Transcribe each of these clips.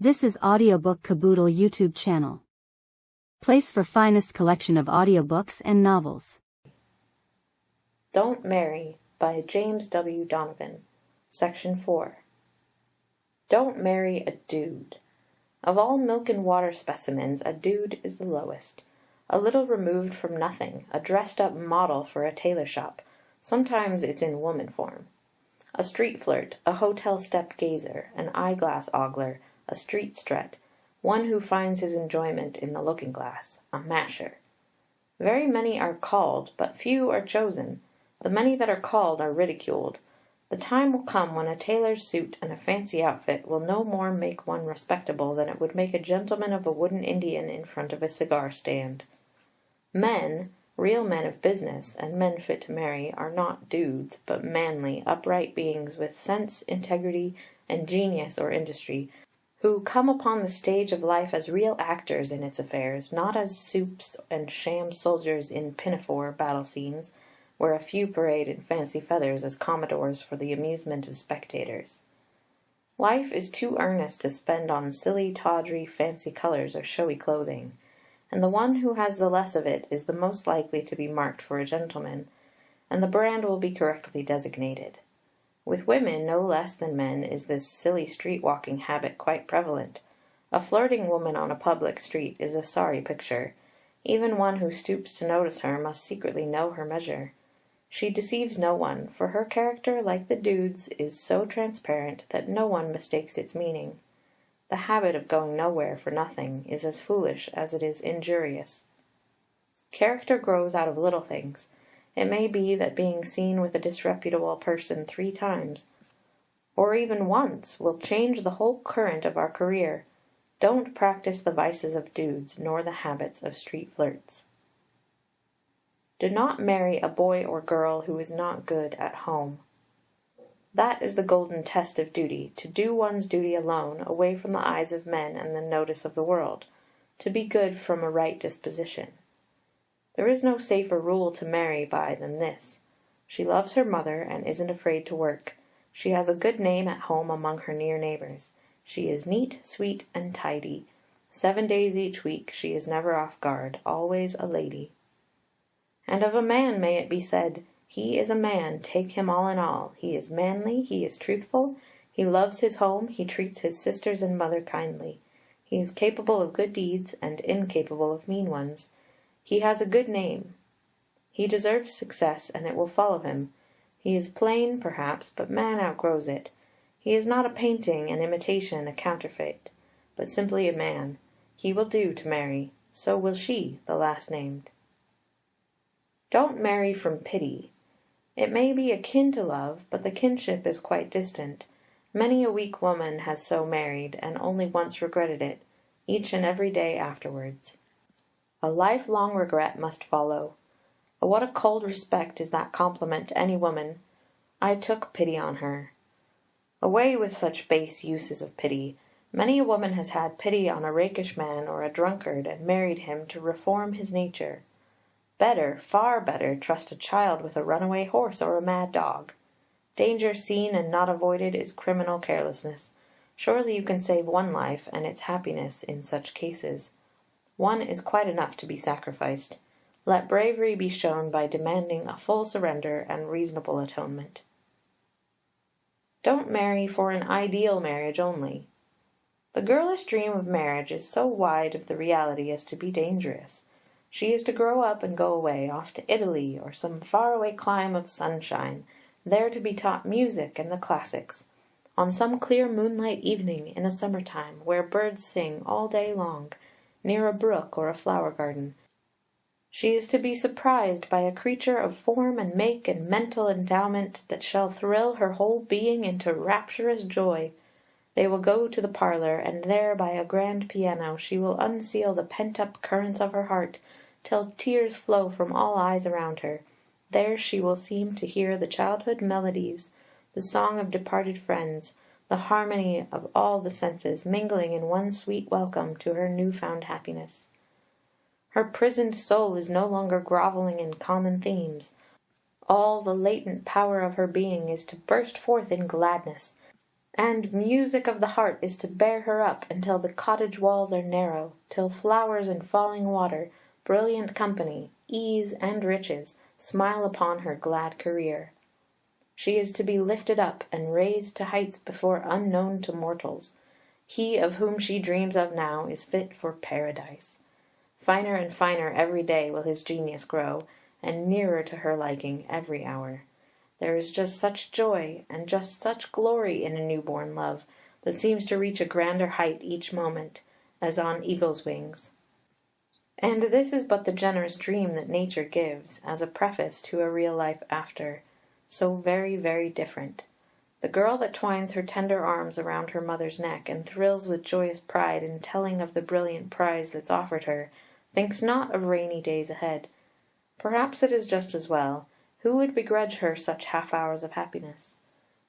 This is Audiobook Caboodle YouTube channel. Place for finest collection of audiobooks and novels. Don't Marry by James W. Donovan. Section 4. Don't marry a dude. Of all milk and water specimens, a dude is the lowest. A little removed from nothing, a dressed-up model for a tailor shop. Sometimes it's in woman form. A street flirt, a hotel step gazer, an eyeglass ogler, a street strut, one who finds his enjoyment in the looking-glass, a masher. Very many are called, but few are chosen. The many that are called are ridiculed. The time will come when a tailor's suit and a fancy outfit will no more make one respectable than it would make a gentleman of a wooden Indian in front of a cigar-stand. Men, real men of business, and men fit to marry, are not dudes, but manly, upright beings with sense, integrity, and genius or industry, who come upon the stage of life as real actors in its affairs, not as supes and sham soldiers in pinafore battle scenes, where a few parade in fancy feathers as commodores for the amusement of spectators. Life is too earnest to spend on silly, tawdry, fancy colours or showy clothing, and the one who has the less of it is the most likely to be marked for a gentleman, and the brand will be correctly designated. With women no less than men is this silly street-walking habit quite prevalent. A flirting woman on a public street is a sorry picture. Even one who stoops to notice her must secretly know her measure. She deceives no one, for her character, like the dude's, is so transparent that no one mistakes its meaning. The habit of going nowhere for nothing is as foolish as it is injurious. Character grows out of little things. It may be that being seen with a disreputable person 3 times, or even once, will change the whole current of our career. Don't practice the vices of dudes, nor the habits of street flirts. Do not marry a boy or girl who is not good at home. That is the golden test of duty, to do one's duty alone, away from the eyes of men and the notice of the world, to be good from a right disposition. There is no safer rule to marry by than this. She loves her mother and isn't afraid to work. She has a good name at home among her near neighbours. She is neat, sweet, and tidy. 7 days each week she is never off guard, always a lady. And of a man may it be said, he is a man, take him all in all. He is manly, he is truthful, he loves his home, he treats his sisters and mother kindly. He is capable of good deeds and incapable of mean ones. He has a good name. He deserves success, and it will follow him. He is plain, perhaps, but man outgrows it. He is not a painting, an imitation, a counterfeit, but simply a man. He will do to marry. So will she, the last named. Don't marry from pity. It may be akin to love, but the kinship is quite distant. Many a weak woman has so married, and only once regretted it, each and every day afterwards. A lifelong regret must follow. What a cold respect is that compliment to any woman! I took pity on her. Away with such base uses of pity. Many a woman has had pity on a rakish man or a drunkard, and married him to reform his nature. Better, far better, trust a child with a runaway horse or a mad dog. Danger seen and not avoided is criminal carelessness. Surely you can save one life, and its happiness in such cases. One is quite enough to be sacrificed. Let bravery be shown by demanding a full surrender and reasonable atonement. Don't marry for an ideal marriage only. The girlish dream of marriage is so wide of the reality as to be dangerous. She is to grow up and go away, off to Italy or some far-away clime of sunshine, there to be taught music and the classics, on some clear moonlight evening in a summer time, where birds sing all day long, near a brook or a flower garden. She is to be surprised by a creature of form and make and mental endowment that shall thrill her whole being into rapturous joy. They will go to the parlour, and there by a grand piano she will unseal the pent-up currents of her heart, till tears flow from all eyes around her. There she will seem to hear the childhood melodies, the song of departed friends, the harmony of all the senses, mingling in one sweet welcome to her new-found happiness. Her prisoned soul is no longer grovelling in common themes. All the latent power of her being is to burst forth in gladness, And music of the heart is to bear her up until the cottage walls are narrow, till flowers and falling water, brilliant company, ease and riches, smile upon her glad career. She is to be lifted up and raised to heights before unknown to mortals. He of whom she dreams of now is fit for paradise. Finer and finer every day will his genius grow, and nearer to her liking every hour. There is just such joy and just such glory in a newborn love, that seems to reach a grander height each moment, as on eagle's wings. And this is but the generous dream that nature gives, as a preface to a real life after, so very, very different. The girl that twines her tender arms around her mother's neck, and thrills with joyous pride in telling of the brilliant prize that's offered her, thinks not of rainy days ahead. Perhaps it is just as well. Who would begrudge her such half hours of happiness?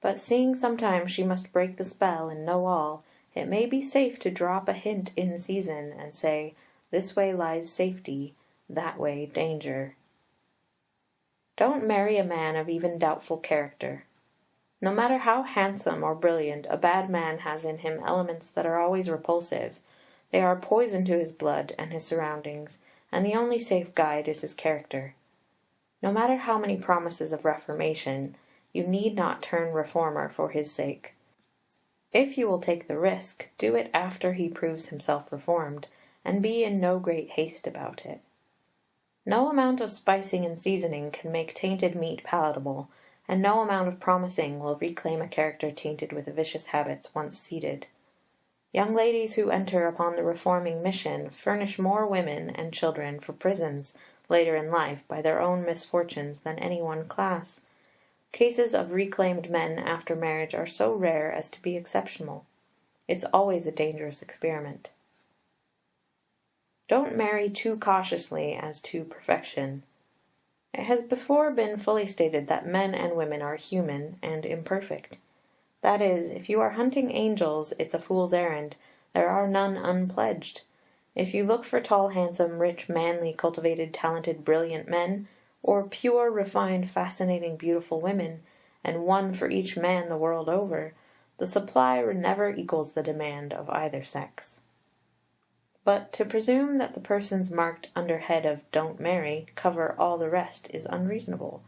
But seeing sometimes she must break the spell and know all, it may be safe to drop a hint in season, and say, this way lies safety, that way danger. Don't marry a man of even doubtful character. No matter how handsome or brilliant, a bad man has in him elements that are always repulsive. They are poison to his blood and his surroundings, and the only safe guide is his character. No matter how many promises of reformation, you need not turn reformer for his sake. If you will take the risk, do it after he proves himself reformed, and be in no great haste about it. No amount of spicing and seasoning can make tainted meat palatable, and no amount of promising will reclaim a character tainted with vicious habits once seated. Young ladies who enter upon the reforming mission furnish more women and children for prisons later in life by their own misfortunes than any one class. Cases of reclaimed men after marriage are so rare as to be exceptional. It's always a dangerous experiment. Don't marry too cautiously as to perfection. It has before been fully stated that men and women are human and imperfect. That is, if you are hunting angels, it's a fool's errand. There are none unpledged. If you look for tall, handsome, rich, manly, cultivated, talented, brilliant men, or pure, refined, fascinating, beautiful women, and one for each man the world over, the supply never equals the demand of either sex. But to presume that the persons marked under head of "Don't marry" cover all the rest is unreasonable.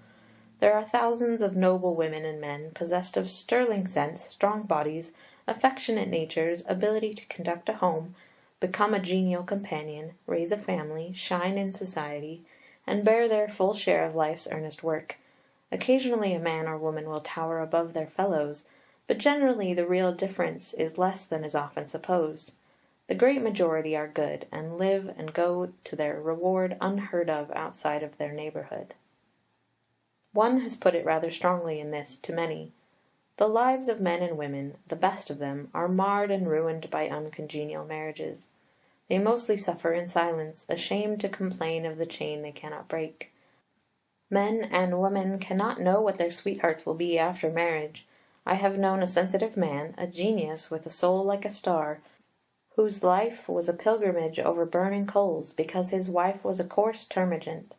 There are thousands of noble women and men, possessed of sterling sense, strong bodies, affectionate natures, ability to conduct a home, become a genial companion, raise a family, shine in society, and bear their full share of life's earnest work. Occasionally a man or woman will tower above their fellows, but generally the real difference is less than is often supposed. The great majority are good, and live and go to their reward unheard of outside of their neighbourhood. One has put it rather strongly in this to many. The lives of men and women, the best of them, are marred and ruined by uncongenial marriages. They mostly suffer in silence, ashamed to complain of the chain they cannot break. Men and women cannot know what their sweethearts will be after marriage. I have known a sensitive man, a genius with a soul like a star, whose life was a pilgrimage over burning coals, because his wife was a coarse termagant.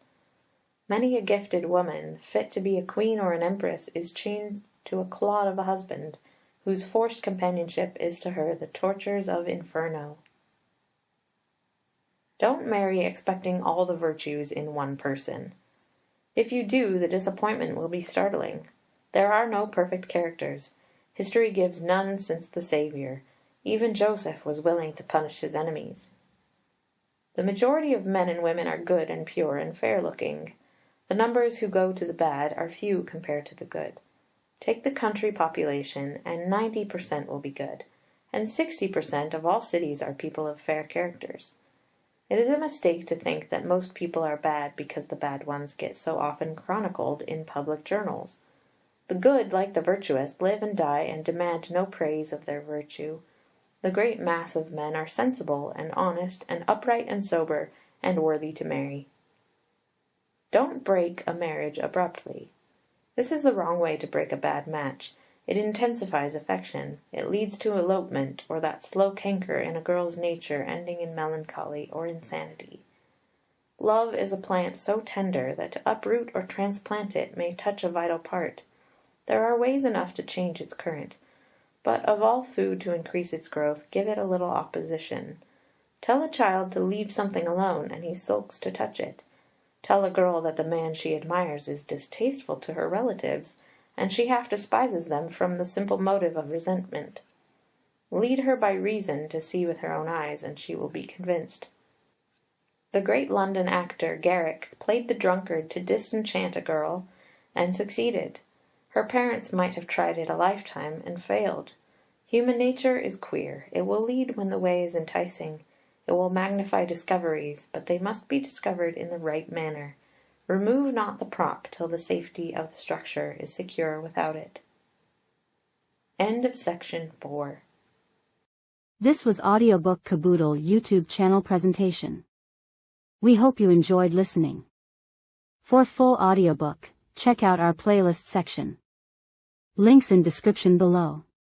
Many a gifted woman, fit to be a queen or an empress, is chained to a clod of a husband, whose forced companionship is to her the tortures of Inferno. Don't marry expecting all the virtues in one person. If you do, the disappointment will be startling. There are no perfect characters. History gives none since the Saviour. Even Joseph was willing to punish his enemies. The majority of men and women are good and pure and fair-looking. The numbers who go to the bad are few compared to the good. Take the country population, and 90% will be good, and 60% of all cities are people of fair characters. It is a mistake to think that most people are bad because the bad ones get so often chronicled in public journals. The good, like the virtuous, live and die and demand no praise of their virtue. The great mass of men are sensible and honest and upright and sober and worthy to marry. Don't break a marriage abruptly. This is the wrong way to break a bad match. It intensifies affection. It leads to elopement, or that slow canker in a girl's nature ending in melancholy or insanity. Love is a plant so tender that to uproot or transplant it may touch a vital part. There are ways enough to change its current. But of all food to increase its growth, give it a little opposition. Tell a child to leave something alone, and he sulks to touch it. Tell a girl that the man she admires is distasteful to her relatives, and she half despises them from the simple motive of resentment. Lead her by reason to see with her own eyes, and she will be convinced. The great London actor Garrick played the drunkard to disenchant a girl, and succeeded. Her parents might have tried it a lifetime, and failed. Human nature is queer. It will lead when the way is enticing. It will magnify discoveries, but they must be discovered in the right manner. Remove not the prop till the safety of the structure is secure without it. End of section 4. This was Audiobook Caboodle YouTube channel presentation. We hope you enjoyed listening. For full audiobook, check out our playlist section. Links in description below.